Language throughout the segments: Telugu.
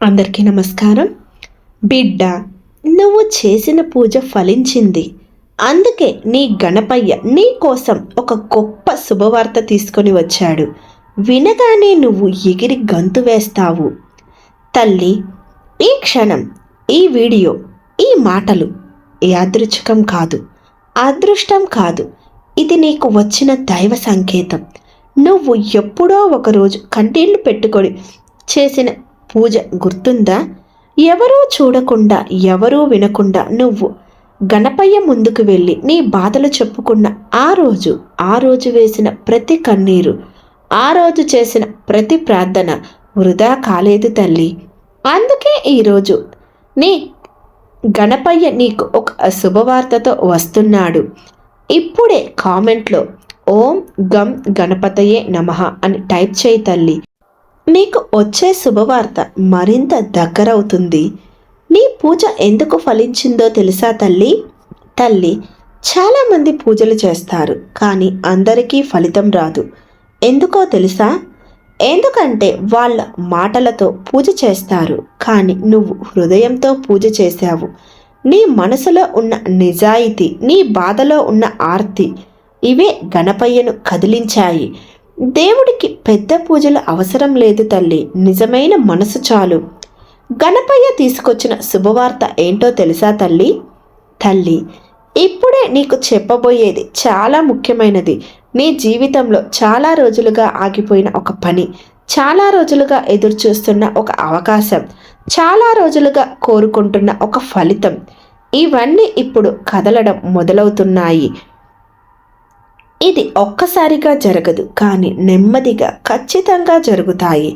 అందరికీ నమస్కారం. బిడ్డ, నువ్వు చేసిన పూజ ఫలించింది. అందుకే నీ గణపయ్య నీ కోసం ఒక గొప్ప శుభవార్త తీసుకొని వచ్చాడు. వినగానే నువ్వు ఎగిరి గంతు వేస్తావు. తల్లి, ఈ క్షణం, ఈ వీడియో, ఈ మాటలు యాదృచ్ఛికం కాదు, అదృష్టం కాదు. ఇది నీకు వచ్చిన దైవ సంకేతం. నువ్వు ఎప్పుడో ఒకరోజు కన్నీళ్లు పెట్టుకొని చేసిన పూజ గుర్తుందా? ఎవరూ చూడకుండా, ఎవరూ వినకుండా నువ్వు గణపయ్య ముందుకు వెళ్ళి నీ బాధలు చెప్పుకున్న ఆ రోజు వేసిన ప్రతి కన్నీరు, ఆ రోజు చేసిన ప్రతి ప్రార్థన వృధా కాలేదు తల్లి. అందుకే ఈరోజు నీ గణపయ్య నీకు ఒక శుభవార్తతో వస్తున్నాడు. ఇప్పుడే కామెంట్లో ఓం గం గణపతయే నమః అని టైప్ చేయి తల్లి. నీకు వచ్చే శుభవార్త మరింత దగ్గరవుతుంది. నీ పూజ ఎందుకు ఫలించిందో తెలుసా తల్లి? తల్లి, చాలామంది పూజలు చేస్తారు, కానీ అందరికీ ఫలితం రాదు. ఎందుకో తెలుసా? ఎందుకంటే వాళ్ళ మాటలతో పూజ చేస్తారు, కానీ నువ్వు హృదయంతో పూజ చేశావు. నీ మనసులో ఉన్న నిజాయితీ, నీ బాధలో ఉన్న ఆర్తి, ఇవే గణపయ్యను కదిలించాయి. దేవుడికి పెద్ద పూజలు అవసరం లేదు తల్లి, నిజమైన మనసు చాలు. గణపయ్య తీసుకొచ్చిన శుభవార్త ఏంటో తెలుసా తల్లి? తల్లి, ఇప్పుడే నీకు చెప్పబోయేది చాలా ముఖ్యమైనది. నీ జీవితంలో చాలా రోజులుగా ఆగిపోయిన ఒక పని, చాలా రోజులుగా ఎదురు చూస్తున్న ఒక అవకాశం, చాలా రోజులుగా కోరుకుంటున్న ఒక ఫలితం, ఇవన్నీ ఇప్పుడు కదలడం మొదలవుతున్నాయి. ఇది ఒక్కసారిగా జరగదు, కానీ నెమ్మదిగా ఖచ్చితంగా జరుగుతాయి.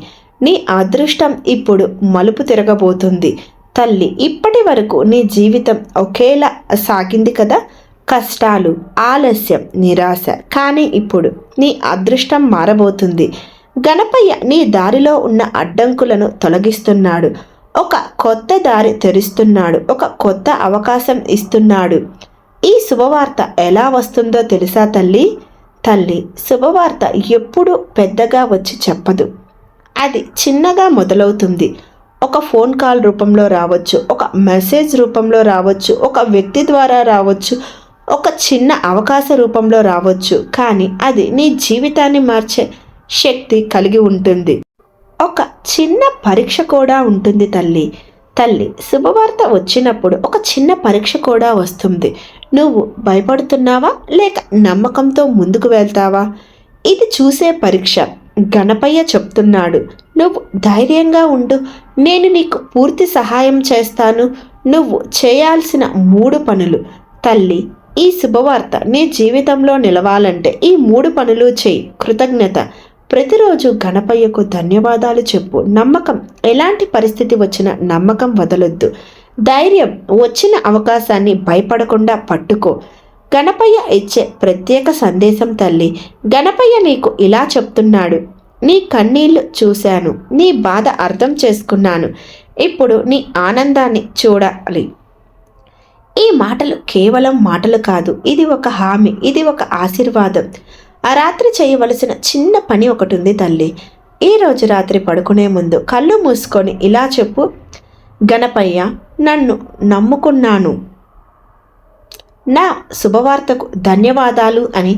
నీ అదృష్టం ఇప్పుడు మలుపు తిరగబోతుంది తల్లి. ఇప్పటి వరకు నీ జీవితం ఒకేలా సాగింది కదా, కష్టాలు, ఆలస్యం, నిరాశ. కానీ ఇప్పుడు నీ అదృష్టం మారబోతుంది. గణపయ్య నీ దారిలో ఉన్న అడ్డంకులను తొలగిస్తున్నాడు. ఒక కొత్త దారి తెరుస్తున్నాడు. ఒక కొత్త అవకాశం ఇస్తున్నాడు. ఈ శుభవార్త ఎలా వస్తుందో తెలుసా తల్లి? తల్లి, శుభవార్త ఎప్పుడూ పెద్దగా వచ్చి చెప్పదు. అది చిన్నగా మొదలవుతుంది. ఒక ఫోన్ కాల్ రూపంలో రావచ్చు, ఒక మెసేజ్ రూపంలో రావచ్చు, ఒక వ్యక్తి ద్వారా రావచ్చు, ఒక చిన్న అవకాశ రూపంలో రావచ్చు. కానీ అది నీ జీవితాన్ని మార్చే శక్తి కలిగి ఉంటుంది. ఒక చిన్న పరీక్ష కూడా ఉంటుంది తల్లి. తల్లి, శుభవార్త వచ్చినప్పుడు ఒక చిన్న పరీక్ష కూడా వస్తుంది. నువ్వు భయపడుతున్నావా, లేక నమ్మకంతో ముందుకు వెళ్తావా? ఇది చూసే పరీక్ష. గణపయ్య చెప్తున్నాడు, నువ్వు ధైర్యంగా ఉండు, నేను నీకు పూర్తి సహాయం చేస్తాను. నువ్వు చేయాల్సిన 3 పనులు. తల్లి, ఈ శుభవార్త నీ జీవితంలో నిలవాలంటే ఈ 3 పనులు చేయి. కృతజ్ఞత, ప్రతిరోజు గణపయ్యకు ధన్యవాదాలు చెప్పు. నమ్మకం, ఎలాంటి పరిస్థితి వచ్చినా నమ్మకం వదలొద్దు. ధైర్యం, వచ్చిన అవకాశాన్ని భయపడకుండా పట్టుకో. గణపయ్య ఇచ్చే ప్రత్యేక సందేశం తల్లి. గణపయ్య నీకు ఇలా చెప్తున్నాడు, నీ కన్నీళ్లు చూశాను, నీ బాధ అర్థం చేసుకున్నాను. ఇప్పుడు నీ ఆనందాన్ని చూడాలి. ఈ మాటలు కేవలం మాటలు కాదు, ఇది ఒక హామీ, ఇది ఒక ఆశీర్వాదం. ఆ రాత్రి చేయవలసిన చిన్న పని ఒకటి ఉంది తల్లి. ఈరోజు రాత్రి పడుకునే ముందు కళ్ళు మూసుకొని ఇలా చెప్పు, గణపయ్య, నన్ను నమ్ముకున్నాను, నా శుభవార్తకు ధన్యవాదాలు అని.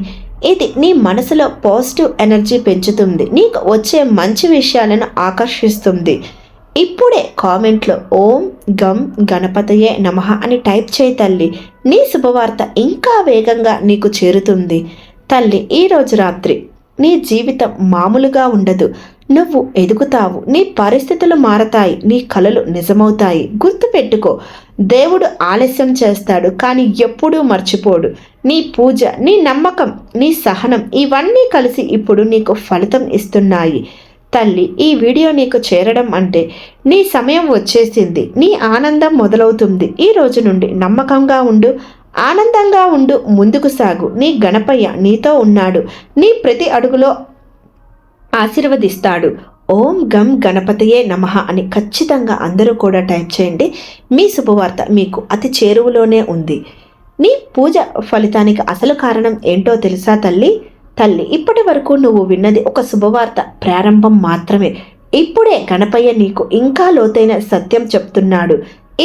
ఇది నీ మనసులో పాజిటివ్ ఎనర్జీ పెంచుతుంది, నీకు వచ్చే మంచి విషయాలను ఆకర్షిస్తుంది. ఇప్పుడే కామెంట్లో ఓం గం గణపతయే నమః అని టైప్ చేయి తల్లి. నీ శుభవార్త ఇంకా వేగంగా నీకు చేరుతుంది తల్లి. ఈరోజు రాత్రి నీ జీవితం మామూలుగా ఉండదు. నువ్వు ఎదుగుతావు, నీ పరిస్థితులు మారతాయి, నీ కలలు నిజమవుతాయి. గుర్తుపెట్టుకో, దేవుడు ఆలస్యం చేస్తాడు, కానీ ఎప్పుడూ మర్చిపోడు. నీ పూజ, నీ నమ్మకం, నీ సహనం, ఇవన్నీ కలిసి ఇప్పుడు నీకు ఫలితం ఇస్తున్నాయి తల్లి. ఈ వీడియో నీకు చేరడం అంటే నీ సమయం వచ్చేసింది. నీ ఆనందం మొదలవుతుంది. ఈ రోజు నుండి నమ్మకంగా ఉండు, ఆనందంగా ఉండు, ముందుకు సాగు. నీ గణపయ్య నీతో ఉన్నాడు, నీ ప్రతి అడుగులో ఆశీర్వదిస్తాడు. ఓం గం గణపతయే నమః అని ఖచ్చితంగా అందరూ కూడా టైప్ చేయండి. మీ శుభవార్త మీకు అతి చేరువలోనే ఉంది. నీ పూజ ఫలితానికి అసలు కారణం ఏంటో తెలుసా తల్లి? తల్లి, ఇప్పటి వరకు నువ్వు విన్నది ఒక శుభవార్త ప్రారంభం మాత్రమే. ఇప్పుడే గణపయ్య నీకు ఇంకా లోతైన సత్యం చెప్తున్నాడు.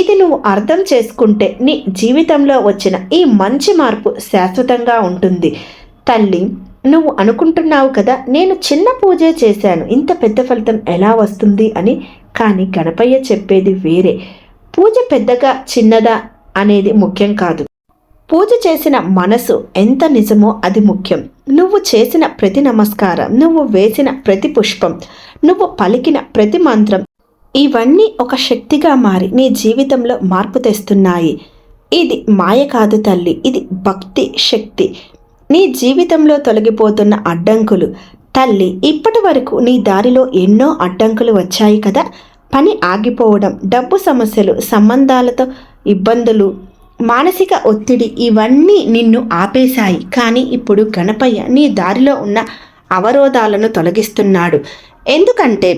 ఇది నువ్వు అర్థం చేసుకుంటే నీ జీవితంలో వచ్చిన ఈ మంచి మార్పు శాశ్వతంగా ఉంటుంది. తల్లి, నువ్వు అనుకుంటున్నావు కదా, నేను చిన్న పూజే చేశాను, ఇంత పెద్ద ఫలితం ఎలా వస్తుంది అని. కానీ గణపయ్య చెప్పేది వేరే. పూజ పెద్దగా చిన్నదా అనేది ముఖ్యం కాదు. పూజ చేసిన మనసు ఎంత నిజమో అది ముఖ్యం. నువ్వు చేసిన ప్రతి నమస్కారం, నువ్వు వేసిన ప్రతి పుష్పం, నువ్వు పలికిన ప్రతి మంత్రం, ఇవన్నీ ఒక శక్తిగా మారి నీ జీవితంలో మార్పు తెస్తున్నాయి. ఇది మాయ కాదు తల్లి, ఇది భక్తి శక్తి. నీ జీవితంలో తొలగిపోతున్న అడ్డంకులు. తల్లి, ఇప్పటి వరకు నీ దారిలో ఎన్నో అడ్డంకులు వచ్చాయి కదా. పని ఆగిపోవడం, డబ్బు సమస్యలు, సంబంధాలతో ఇబ్బందులు, మానసిక ఒత్తిడి, ఇవన్నీ నిన్ను ఆపేశాయి. కానీ ఇప్పుడు గణపయ్య నీ దారిలో ఉన్న అవరోధాలను తొలగిస్తున్నాడు. ఎందుకంటే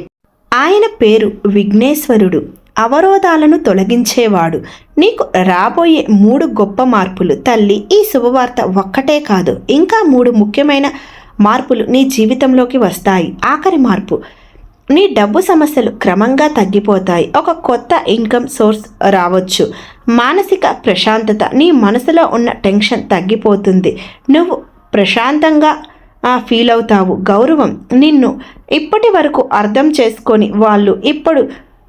ఆయన పేరు విఘ్నేశ్వరుడు, అవరోధాలను తొలగించేవాడు. నీకు రాబోయే 3 గొప్ప మార్పులు. తల్లి, ఈ శుభవార్త ఒక్కటే కాదు, ఇంకా 3 ముఖ్యమైన మార్పులు నీ జీవితంలోకి వస్తాయి. ఆఖరి మార్పు, నీ డబ్బు సమస్యలు క్రమంగా తగ్గిపోతాయి. ఒక కొత్త ఇన్కమ్ సోర్స్ రావచ్చు. మానసిక ప్రశాంతత, నీ మనసులో ఉన్న టెన్షన్ తగ్గిపోతుంది. నువ్వు ప్రశాంతంగా ఫీల్ అవుతావు. గౌరవం, నిన్ను ఇప్పటి వరకు అర్థం చేసుకొని వాళ్ళు ఇప్పుడు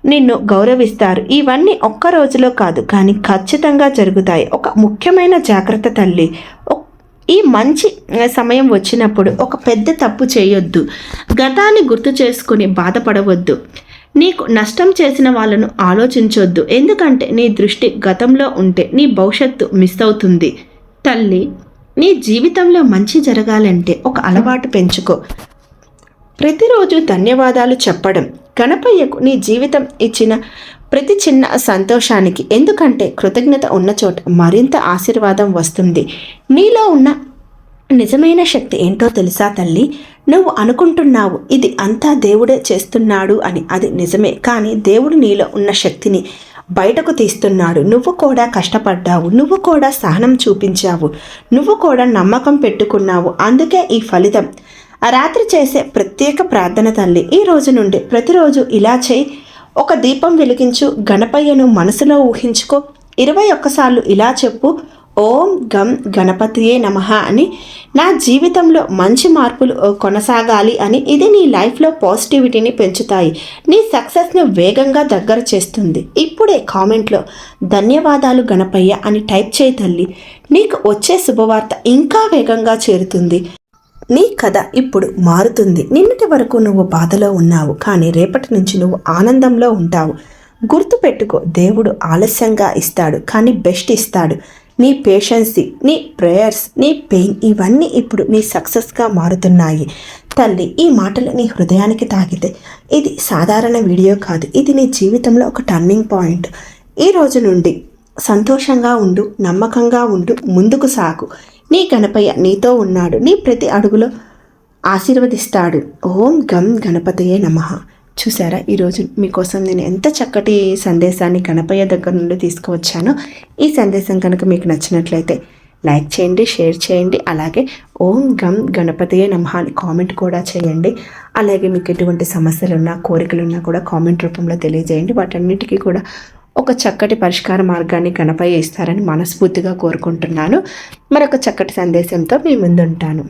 నిన్ను గౌరవిస్తారు. ఇవన్నీ ఒక్క రోజులో కాదు, కానీ ఖచ్చితంగా జరుగుతాయి. ఒక ముఖ్యమైన జాగ్రత్త తల్లి, ఈ మంచి సమయం వచ్చినప్పుడు ఒక పెద్ద తప్పు చేయొద్దు. గతాన్ని గుర్తు చేసుకుని బాధపడవద్దు. నీకు నష్టం చేసిన వాళ్ళను ఆలోచించొద్దు. ఎందుకంటే నీ దృష్టి గతంలో ఉంటే నీ భవిష్యత్తు మిస్ అవుతుంది. తల్లి, నీ జీవితంలో మంచి జరగాలంటే ఒక అలవాటు పెంచుకో. ప్రతిరోజు ధన్యవాదాలు చెప్పడం. గణపయ్యకు నీ జీవితం ఇచ్చిన ప్రతి చిన్న సంతోషానికి, ఎందుకంటే కృతజ్ఞత ఉన్న చోట మరింత ఆశీర్వాదం వస్తుంది. నీలో ఉన్న నిజమైన శక్తి ఏంటో తెలుసా తల్లి? నువ్వు అనుకుంటున్నావు ఇది అంతా దేవుడే చేస్తున్నాడు అని. అది నిజమే, కానీ దేవుడు నీలో ఉన్న శక్తిని బయటకు తీస్తున్నాడు. నువ్వు కూడా కష్టపడ్డావు, నువ్వు కూడా సహనం చూపించావు, నువ్వు కూడా నమ్మకం పెట్టుకున్నావు. అందుకే ఈ ఫలితం. రాత్రి చేసే ప్రత్యేక ప్రార్థన తల్లి, ఈ రోజు నుండి ప్రతిరోజు ఇలా చేయి. ఒక దీపం వెలిగించు, గణపయ్యను మనసులో ఊహించుకో. 21 సార్లు ఇలా చెప్పు, ఓం గం గణపతియే నమః అని. నా జీవితంలో మంచి మార్పులు కొనసాగాలి అని. ఇది నీ లైఫ్లో పాజిటివిటీని పెంచుతాయి, నీ సక్సెస్ను వేగంగా దగ్గర చేస్తుంది. ఇప్పుడే కామెంట్లో ధన్యవాదాలు గణపయ్య అని టైప్ చేయి తల్లి. నీకు వచ్చే శుభవార్త ఇంకా వేగంగా చేరుతుంది. నీ కథ ఇప్పుడు మారుతుంది. నిన్నటి వరకు నువ్వు బాధలో ఉన్నావు, కానీ రేపటి నుంచి నువ్వు ఆనందంలో ఉంటావు. గుర్తుపెట్టుకో, దేవుడు ఆలస్యంగా ఇస్తాడు, కానీ బెస్ట్ ఇస్తాడు. నీ పేషెన్సీ, నీ ప్రేయర్స్, నీ పెయిన్, ఇవన్నీ ఇప్పుడు నీ సక్సెస్గా మారుతున్నాయి. తల్లి, ఈ మాటలు నీ హృదయానికి తాకితే ఇది సాధారణ వీడియో కాదు, ఇది నీ జీవితంలో ఒక టర్నింగ్ పాయింట్. ఈ రోజు నుండి సంతోషంగా ఉండు, నమ్మకంగా ఉండు, ముందుకు సాగు. నీ గణపయ్య నీతో ఉన్నాడు, నీ ప్రతి అడుగులో ఆశీర్వదిస్తాడు. ఓం గం గణపతయే నమః. చూసారా, ఈరోజు మీకోసం నేను ఎంత చక్కటి సందేశాన్ని గణపయ్య దగ్గర నుండి తీసుకువచ్చానో. ఈ సందేశం కనుక మీకు నచ్చినట్లయితే లైక్ చేయండి, షేర్ చేయండి. అలాగే ఓం గం గణపతయే నమః అని కామెంట్ కూడా చేయండి. అలాగే మీకు ఎటువంటి సమస్యలున్నా, కోరికలున్నా కూడా కామెంట్ రూపంలో తెలియజేయండి. వాటన్నిటికీ కూడా ఒక చక్కటి పరిష్కార మార్గాన్ని గణపయ్య ఇస్తారని మనస్ఫూర్తిగా కోరుకుంటున్నాను. మరొక చక్కటి సందేశంతో మీ ముందుంటాను.